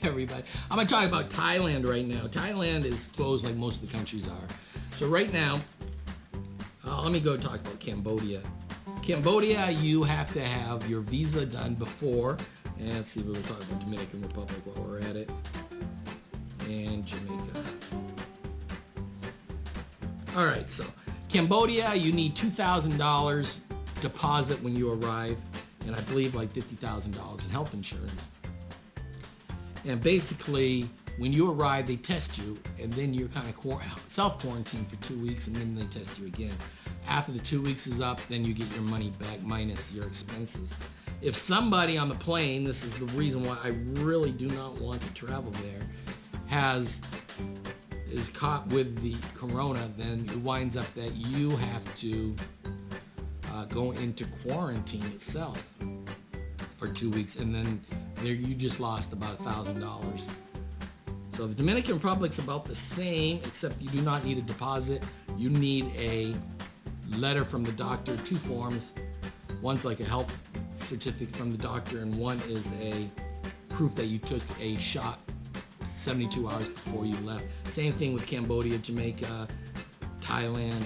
everybody. I'm going to talk about Thailand right now. Thailand is closed like most of the countries are. So right now, let me go talk about Cambodia. Cambodia, you have to have your visa done before. And let's see, we'll talk about Dominican Republic while we're at it. And Jamaica. All right, so Cambodia, you need $2,000 deposit when you arrive, and I believe like $50,000 in health insurance. And basically, when you arrive, they test you, and then you're kind of self-quarantined for 2 weeks, and then they test you again. After the 2 weeks is up, then you get your money back minus your expenses. If somebody on the plane, this is the reason why I really do not want to travel there, is caught with the corona, then it winds up that you have to go into quarantine itself for 2 weeks, and then there you just lost about $1,000. So the Dominican Republic's about the same, except you do not need a deposit. You need a letter from the doctor, 2 forms. One's like a health certificate from the doctor, and one is a proof that you took a shot 72 hours before you left. Same thing with Cambodia, Jamaica, Thailand.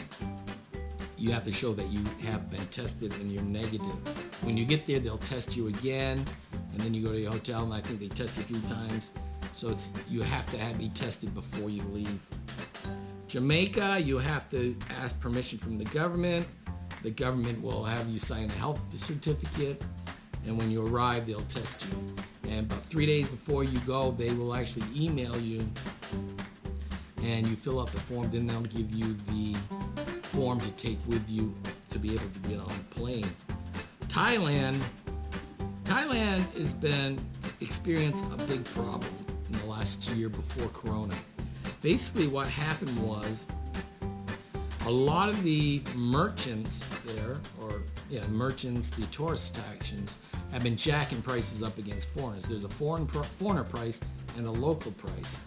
You have to show that you have been tested and you're negative. When you get there, they'll test you again, and then you go to your hotel, and I think they test you a few times. So you have to be tested before you leave. Jamaica, you have to ask permission from the government. The government will have you sign a health certificate, and when you arrive, they'll test you. And about 3 days before you go, they will actually email you, and you fill out the form. Then they'll give you the form to take with you to be able to get on a plane. Thailand has been experienced a big problem in the last year before Corona. Basically, what happened was a lot of the merchants there, merchants, the tourist attractions, have been jacking prices up against foreigners. There's a foreigner price and a local price.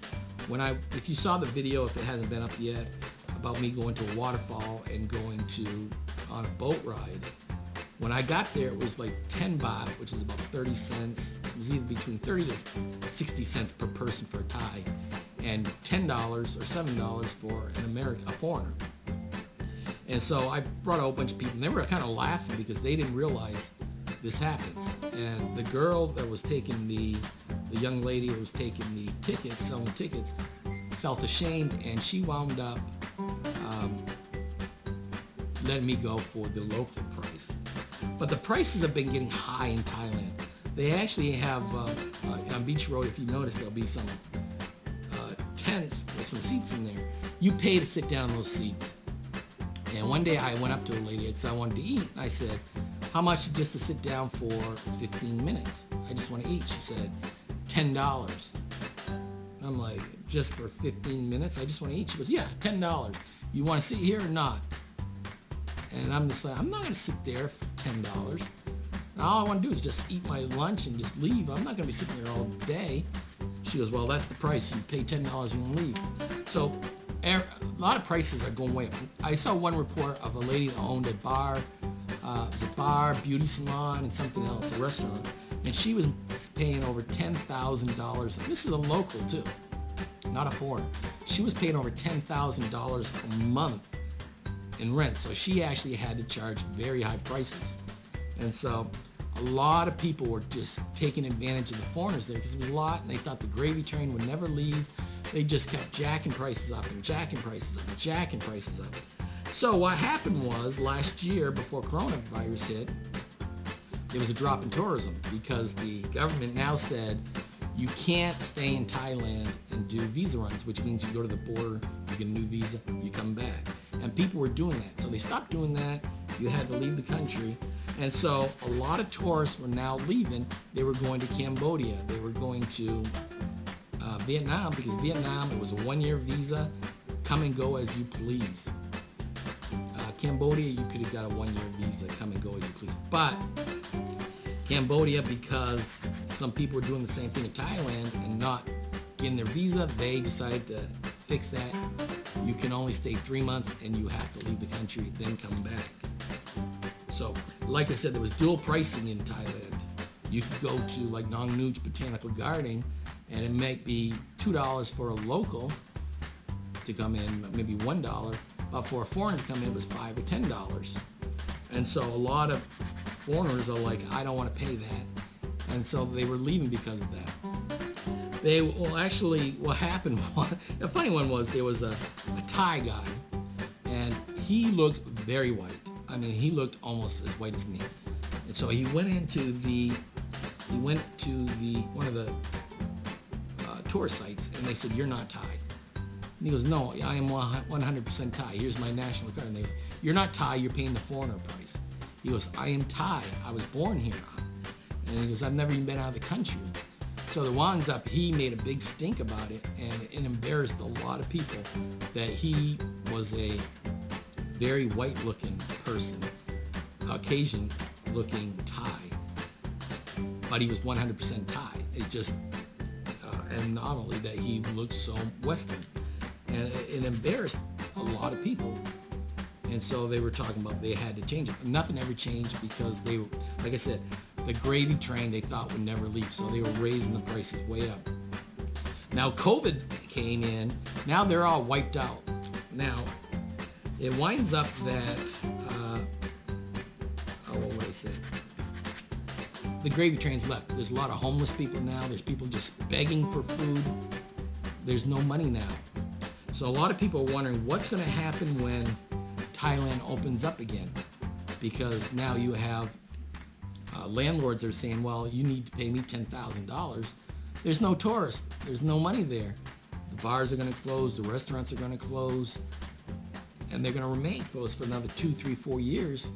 If you saw the video, if it hasn't been up yet, about me going to a waterfall and going on a boat ride, when I got there, it was like 10 baht, which is about 30 cents. It was either between 30 to 60 cents per person for a Thai, and $10 or $7 for a foreigner. And so I brought a whole bunch of people, and they were kind of laughing because they didn't realize this happens. And the girl that was taking the young lady who was taking the tickets, selling tickets, felt ashamed, and she wound up letting me go for the local price. But the prices have been getting high in Thailand. They actually have, on Beach Road, if you notice, there'll be some tents with some seats in there. You pay to sit down in those seats. And one day I went up to a lady because I wanted to eat. I said, how much just to sit down for 15 minutes? I just want to eat. She said, $10. I'm like, just for 15 minutes? I just want to eat. She goes, yeah, $10. You want to sit here or not? And I'm just like, I'm not going to sit there for $10. And all I want to do is just eat my lunch and just leave. I'm not going to be sitting there all day. She goes, well, that's the price. You pay $10 and leave. So a lot of prices are going way up. I saw one report of a lady that owned a bar. It was a bar, beauty salon, and something else, a restaurant. And she was paying over $10,000. This is a local, too, not a foreigner. She was paying over $10,000 a month in rent. So she actually had to charge very high prices. And so a lot of people were just taking advantage of the foreigners there because it was a lot, and they thought the gravy train would never leave. They just kept jacking prices up and jacking prices up and jacking prices up. So what happened was last year, before coronavirus hit, there was a drop in tourism because the government now said you can't stay in Thailand and do visa runs, which means you go to the border, you get a new visa, you come back. And people were doing that. So they stopped doing that. You had to leave the country. And so a lot of tourists were now leaving. They were going to Cambodia. They were going to Vietnam, because Vietnam, it was a 1-year visa, come and go as you please. Cambodia, you could have got a 1-year visa, come and go as you please. But Cambodia, because some people were doing the same thing in Thailand and not getting their visa, they decided to fix that. You can only stay 3 months and you have to leave the country, then come back. So, like I said, there was dual pricing in Thailand. You could go to like Nong Nuch Botanical Garden and it might be $2 for a local to come in, maybe $1, but for a foreigner to come in, it was $5 or $10. And so a lot of foreigners are like, I don't want to pay that. And so they were leaving because of that. Actually, what happened was, the funny one was, there was a Thai guy, and he looked very white. I mean, he looked almost as white as me. And so he went to one of the tourist sites, and they said, "You're not Thai." And he goes, "No, I am 100% Thai. Here's my national card." And they, "You're not Thai. You're paying the foreigner price." He goes, "I am Thai. I was born here." And he goes, "I've never even been out of the country." So the winds up, he made a big stink about it, and it embarrassed a lot of people that he was a very white-looking person, Caucasian-looking Thai, but he was 100% Thai. It's just, and not only that, he looked so Western, and it embarrassed a lot of people. And so they were talking about they had to change it. Nothing ever changed because they were, like I said, the gravy train they thought would never leave, so they were raising the prices way up. Now COVID came in, now they're all wiped out. Now, it winds up that, what would I say? The gravy train's left. There's a lot of homeless people now. There's people just begging for food. There's no money now. So a lot of people are wondering what's going to happen when Thailand opens up again, because now you have landlords are saying, well, you need to pay me $10,000. There's no tourists. There's no money there. The bars are going to close. The restaurants are going to close. And they're going to remain closed for another 2, 3, 4 years.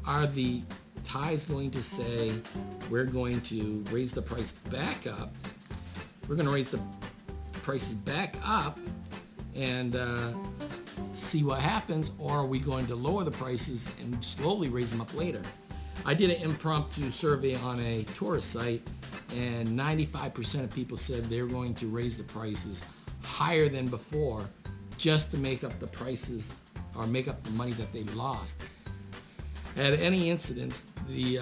Are the Thais going to say, we're going to raise the price back up? We're going to raise the prices back up and see what happens, or are we going to lower the prices and slowly raise them up later? I did an impromptu survey on a tourist site, and 95% of people said they're going to raise the prices higher than before just to make up the prices or make up the money that they lost. At any incident, the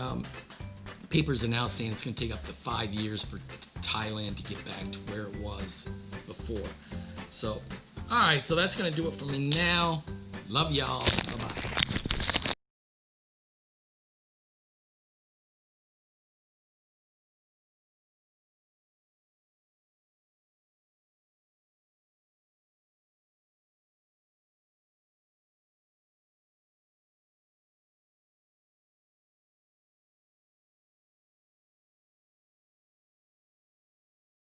papers are now saying it's going to take up to 5 years for Thailand to get back to where it was before. So, all right, so that's going to do it for me now. Love y'all.